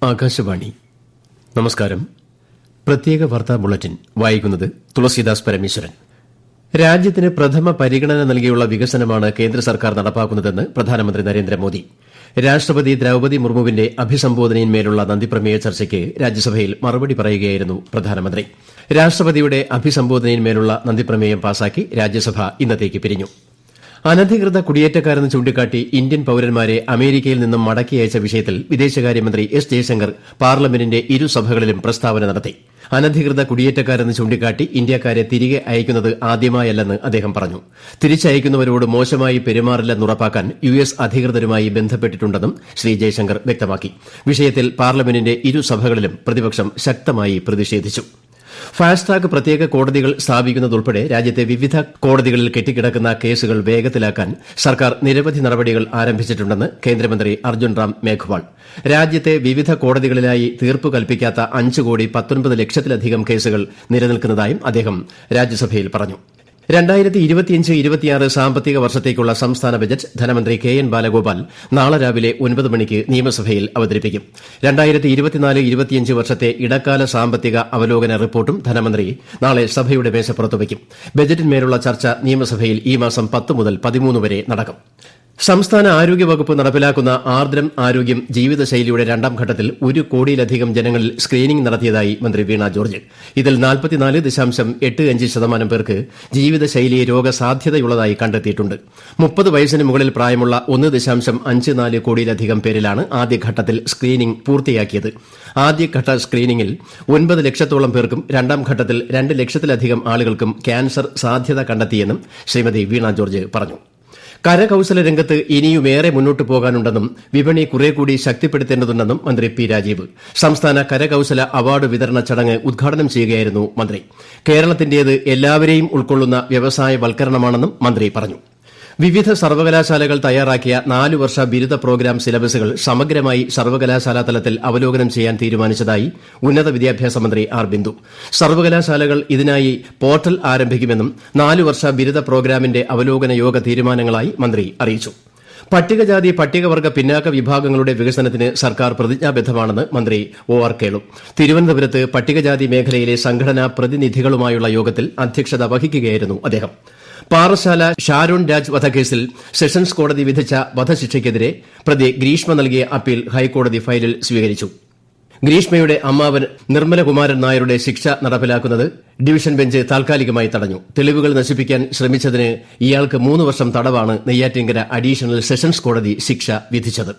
ആകാശവാണി. നമസ്കാരം. പ്രത്യേക വാർത്താ ബുള്ളറ്റിൻ വായിക്കുന്നത് തുളസീദാസ് പരമേശ്വരൻ. രാജ്യത്തിന് പ്രഥമ പരിഗണന നൽകിയുള്ള വികസനമാണ് കേന്ദ്ര സർക്കാർ നടപ്പാക്കുന്നതെന്ന് പ്രധാനമന്ത്രി നരേന്ദ്രമോദി. രാഷ്ട്രപതി ദ്രൌപദി മുർമുവിന്റെ അഭിസംബോധനയിന്മേലുള്ള നന്ദിപ്രമേയ ചർച്ചയ്ക്ക് രാജ്യസഭയിൽ മറുപടി പറയുകയായിരുന്നു പ്രധാനമന്ത്രി. രാഷ്ട്രപതിയുടെ അഭിസംബോധനയിന്മേലുള്ള നന്ദിപ്രമേയം പാസാക്കി രാജ്യസഭ ഇന്നത്തേക്ക് പിരിഞ്ഞു. അനധികൃത കുടിയേറ്റക്കാരെന്ന് ചൂണ്ടിക്കാട്ടി ഇന്ത്യൻ പൌരന്മാരെ അമേരിക്കയിൽ നിന്നും മടക്കി അയച്ച വിഷയത്തിൽ വിദേശകാര്യമന്ത്രി എസ് ജയശങ്കർ പാർലമെന്റിന്റെ ഇരുസഭകളിലും പ്രസ്താവന നടത്തി. അനധികൃത കുടിയേറ്റക്കാരെന്ന് ചൂണ്ടിക്കാട്ടി ഇന്ത്യക്കാരെ തിരികെ അയക്കുന്നത് ആദ്യമായല്ലെന്ന് അദ്ദേഹം പറഞ്ഞു. തിരിച്ചയക്കുന്നവരോട് മോശമായി പെരുമാറില്ലെന്നുറപ്പാക്കാൻ യുഎസ് അധികൃതരുമായി ബന്ധപ്പെട്ടിട്ടുണ്ടെന്നും ശ്രീ ജയശങ്കർ വ്യക്തമാക്കി. വിഷയത്തിൽ പാർലമെന്റിന്റെ ഇരുസഭകളിലും പ്രതിപക്ഷം ശക്തമായി പ്രതിഷേധിച്ചു. ഫാസ്റ്റ് ട്രാക്ക് പ്രത്യേക കോടതികൾ സ്ഥാപിക്കുന്നതുൾപ്പെടെ രാജ്യത്തെ വിവിധ കോടതികളിൽ കെട്ടിക്കിടക്കുന്ന കേസുകൾ വേഗത്തിലാക്കാൻ സർക്കാർ നിരവധി നടപടികൾ ആരംഭിച്ചിട്ടുണ്ടെന്ന് കേന്ദ്രമന്ത്രി അർജുൻ റാം മേഘ്വാൾ. രാജ്യത്തെ വിവിധ കോടതികളിലായി തീർപ്പ് കൽപ്പിക്കാത്ത 5,19,00,000-ലധികം കേസുകൾ നിലനിൽക്കുന്നതായും അദ്ദേഹം രാജ്യസഭയിൽ പറഞ്ഞു. 2025-26 സാമ്പത്തിക വർഷത്തേക്കുള്ള സംസ്ഥാന ബജറ്റ് ധനമന്ത്രി കെ എൻ ബാലഗോപാൽ നാളെ രാവിലെ 9 മണിക്ക് നിയമസഭയിൽ അവതരിപ്പിക്കും. 2024-25 വർഷത്തെ ഇടക്കാല സാമ്പത്തിക അവലോകന റിപ്പോർട്ടും ധനമന്ത്രി നാളെ സഭയുടെ മേശപ്പുറത്ത് വയ്ക്കും. ബജറ്റിന്മേലുള്ള ചർച്ച നിയമസഭയിൽ ഈ മാസം 10 മുതൽ 13 വരെ നടക്കും. സംസ്ഥാന ആരോഗ്യവകുപ്പ് നടപ്പിലാക്കുന്ന ആർദ്രം ആരോഗ്യം ജീവിതശൈലിയുടെ 2ാം ഘട്ടത്തിൽ 1 കോടിയിലധികം ജനങ്ങളിൽ സ്ക്രീനിംഗ് നടത്തിയതായി മന്ത്രി വീണ ജോർജ്. ഇതിൽ 44.85% പേർക്ക് ജീവിതശൈലി രോഗസാധ്യതയുള്ളതായി കണ്ടെത്തിയിട്ടുണ്ട്. 30 വയസ്സിന് മുകളിൽ പ്രായമുള്ള 1.54 കോടിയിലധികം പേരിലാണ് ആദ്യഘട്ടത്തിൽ സ്ക്രീനിംഗ് പൂർത്തിയാക്കിയത്. ആദ്യഘട്ട സ്ക്രീനിംഗിൽ 9 ലക്ഷത്തോളം പേർക്കും 2ാം ഘട്ടത്തിൽ 2 ലക്ഷത്തിലധികം ആളുകൾക്കും ക്യാൻസർ സാധ്യത കണ്ടെത്തിയെന്നും ശ്രീമതി വീണ ജോർജ് പറഞ്ഞു. കരകൌശല രംഗത്ത് ഇനിയുമേറെ മുന്നോട്ടു പോകാനുണ്ടെന്നും വിപണി കുറേക്കൂടി ശക്തിപ്പെടുത്തേണ്ടതുണ്ടെന്നും മന്ത്രി പി രാജീവ് സംസ്ഥാന കരകൌശല അവാർഡ് വിതരണ ചടങ്ങ് ഉദ്ഘാടനം ചെയ്യുകയായിരുന്നു മന്ത്രി. കേരളത്തിന്റേത് എല്ലാവരെയും ഉൾക്കൊള്ളുന്ന വ്യവസായവൽക്കരണമാണെന്നും മന്ത്രി പറഞ്ഞു. വിവിധ സർവകലാശാലകൾ തയ്യാറാക്കിയ 4 വർഷ ബിരുദ പ്രോഗ്രാം സിലബസുകൾ സമഗ്രമായി സർവകലാശാലാ തലത്തിൽ അവലോകനം ചെയ്യാൻ തീരുമാനിച്ചതായി ഉന്നത വിദ്യാഭ്യാസ മന്ത്രി ആർ ബിന്ദു. സർവകലാശാലകൾ ഇതിനായി പോർട്ടൽ ആരംഭിക്കുമെന്നും 4 വർഷ ബിരുദ പ്രോഗ്രാമിന്റെ അവലോകന യോഗ തീരുമാനങ്ങളായി മന്ത്രി അറിയിച്ചു. പട്ടികജാതി പട്ടികവർഗ പിന്നാക്ക വിഭാഗങ്ങളുടെ വികസനത്തിന് സർക്കാർ പ്രതിജ്ഞാബദ്ധമാണെന്ന് മന്ത്രി ഒ ആർ കേളു തിരുവനന്തപുരത്ത് പട്ടികജാതി മേഖലയിലെ സംഘടനാ പ്രതിനിധികളുമായുള്ള യോഗത്തിൽ അധ്യക്ഷത വഹിക്കുകയായിരുന്നു അദ്ദേഹം. പാറശാല ഷാരോൺ രാജ് വധക്കേസിൽ സെഷൻസ് കോടതി വിധിച്ച വധശിക്ഷയ്ക്കെതിരെ പ്രതി ഗ്രീഷ്മ നൽകിയ അപ്പീൽ ഹൈക്കോടതി ഫയലിൽ സ്വീകരിച്ചു. ഗ്രീഷ്മയുടെ അമ്മാവൻ നിർമ്മലകുമാരൻ നായരുടെ ശിക്ഷ നടപ്പിലാക്കുന്നത് ഡിവിഷൻ ബെഞ്ച് താൽക്കാലികമായി തടഞ്ഞു. തെളിവുകൾ നശിപ്പിക്കാൻ ശ്രമിച്ചതിന് ഇയാൾക്ക് 3 വർഷം തടവാണ് നെയ്യാറ്റിൻകര അഡീഷണൽ സെഷൻസ് കോടതി ശിക്ഷ വിധിച്ചത്.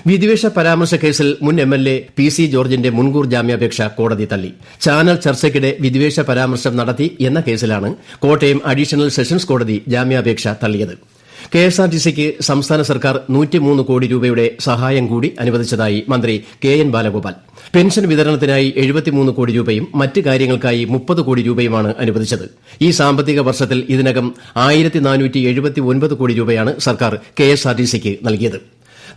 വിദ്വേഷ പരാമർശ കേസിൽ മുൻ എംഎൽഎ പി സി ജോർജിന്റെ മുൻകൂർ ജാമ്യാപേക്ഷ കോടതി തള്ളി. ചാനൽ ചർച്ചയ്ക്കിടെ വിദ്വേഷ പരാമർശം നടത്തി എന്ന കേസിലാണ് കോട്ടയം അഡീഷണൽ സെഷൻസ് കോടതി ജാമ്യാപേക്ഷ തള്ളിയത്. കെഎസ്ആർടിസിക്ക് സംസ്ഥാന സർക്കാർ 103 കോടി രൂപയുടെ സഹായം കൂടി അനുവദിച്ചതായി മന്ത്രി കെ എൻ ബാലഗോപാൽ. പെൻഷൻ വിതരണത്തിനായി 73 കോടി രൂപയും മറ്റ് കാര്യങ്ങൾക്കായി 30 കോടി രൂപയുമാണ് അനുവദിച്ചത്. ഈ സാമ്പത്തിക വർഷത്തിൽ ഇതിനകം 1479 കോടി രൂപയാണ് സർക്കാർ കെഎസ്ആർടിസിക്ക് നൽകിയത്.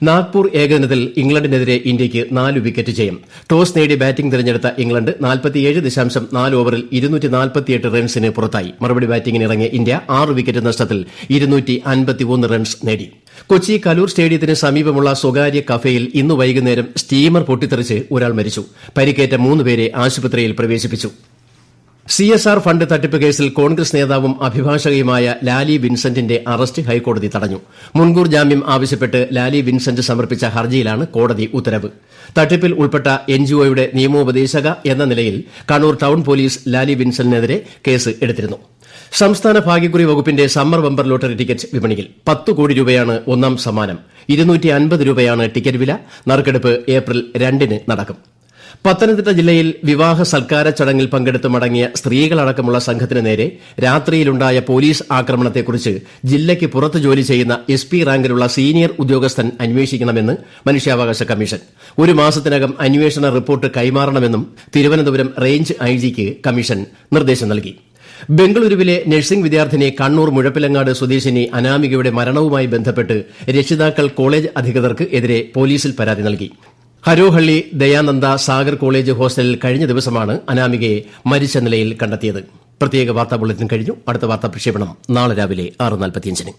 നാഗ്പൂർ ഏകദിനത്തിൽ ഇംഗ്ലണ്ടിനെതിരെ ഇന്ത്യയ്ക്ക് 4 വിക്കറ്റ് ജയം. ടോസ് നേടി ബാറ്റിംഗ് തിരഞ്ഞെടുത്ത ഇംഗ്ലണ്ട് 47.4 ഓവറിൽ 248 റൺസിന് പുറത്തായി. മറുപടി ബാറ്റിംഗിനിറങ്ങിയ ഇന്ത്യ 6 വിക്കറ്റ് നഷ്ടത്തിൽ 251 റൺസ് നേടി. കൊച്ചി കലൂർ സ്റ്റേഡിയത്തിന് സമീപമുള്ള സ്വകാര്യ കഫേയിൽ ഇന്ന് വൈകുന്നേരം സ്റ്റീമർ പൊട്ടിത്തെറിച്ച് ഒരാൾ മരിച്ചു. പരിക്കേറ്റ 3 പേരെ ആശുപത്രിയിൽ പ്രവേശിപ്പിച്ചു. CSR ഫണ്ട് തട്ടിപ്പ് കേസിൽ കോൺഗ്രസ് നേതാവും അഭിഭാഷകയുമായ ലാലി വിൻസെന്റിന്റെ അറസ്റ്റ് ഹൈക്കോടതി തടഞ്ഞു. മുൻകൂർ ജാമ്യം ആവശ്യപ്പെട്ട് ലാലി വിൻസെന്റ് സമർപ്പിച്ച ഹർജിയിലാണ് കോടതി ഉത്തരവ്. തട്ടിപ്പിൽ ഉൾപ്പെട്ട എൻജിഒയുടെ നിയമോപദേശക എന്ന നിലയിൽ കണ്ണൂർ ടൌൺ പോലീസ് ലാലി വിൻസെന്റിനെതിരെ കേസ് എടുത്തിരുന്നു. സംസ്ഥാന ഭാഗ്യക്കുറി വകുപ്പിന്റെ സമ്മർ ബമ്പർ ലോട്ടറി ടിക്കറ്റ് വിപണിയിൽ 10 കോടി രൂപയാണ് ഒന്നാം സമ്മാനം. 250 രൂപയാണ് ടിക്കറ്റ് വില. നറുക്കെടുപ്പ് ഏപ്രിൽ 2-ന് നടക്കും. പത്തനംതിട്ട ജില്ലയിൽ വിവാഹ സൽക്കാര ചടങ്ങിൽ പങ്കെടുത്ത് മടങ്ങിയ സ്ത്രീകളടക്കമുള്ള സംഘത്തിന് നേരെ രാത്രിയിലുണ്ടായ പോലീസ് ആക്രമണത്തെക്കുറിച്ച് ജില്ലയ്ക്ക് പുറത്ത് ജോലി ചെയ്യുന്ന SP റാങ്കിലുള്ള സീനിയർ ഉദ്യോഗസ്ഥൻ അന്വേഷിക്കണമെന്ന് മനുഷ്യാവകാശ കമ്മീഷൻ. 1 മാസത്തിനകം അന്വേഷണ റിപ്പോർട്ട് കൈമാറണമെന്നും തിരുവനന്തപുരം റേഞ്ച് IGക്ക് കമ്മീഷൻ നിർദ്ദേശം നൽകി. ബംഗളൂരുവിലെ നഴ്സിംഗ് വിദ്യാർത്ഥിനി കണ്ണൂർ മുഴപ്പിലങ്ങാട് സ്വദേശിനി അനാമികയുടെ മരണവുമായി ബന്ധപ്പെട്ട് രക്ഷിതാക്കൾ കോളേജ് അധികൃതർക്ക് എതിരെ പോലീസിൽ പരാതി നൽകി. ഹരോഹള്ളി ദയാനന്ദ സാഗർ കോളേജ് ഹോസ്റ്റലിൽ കഴിഞ്ഞ ദിവസമാണ് അനാമികയെ മരിച്ച നിലയിൽ കണ്ടെത്തിയത്. പ്രത്യേക വാർത്താ ബുള്ളറ്റിൻ കഴിഞ്ഞു. അടുത്ത വാർത്താ പ്രക്ഷേപണം നാളെ രാവിലെ 6:45.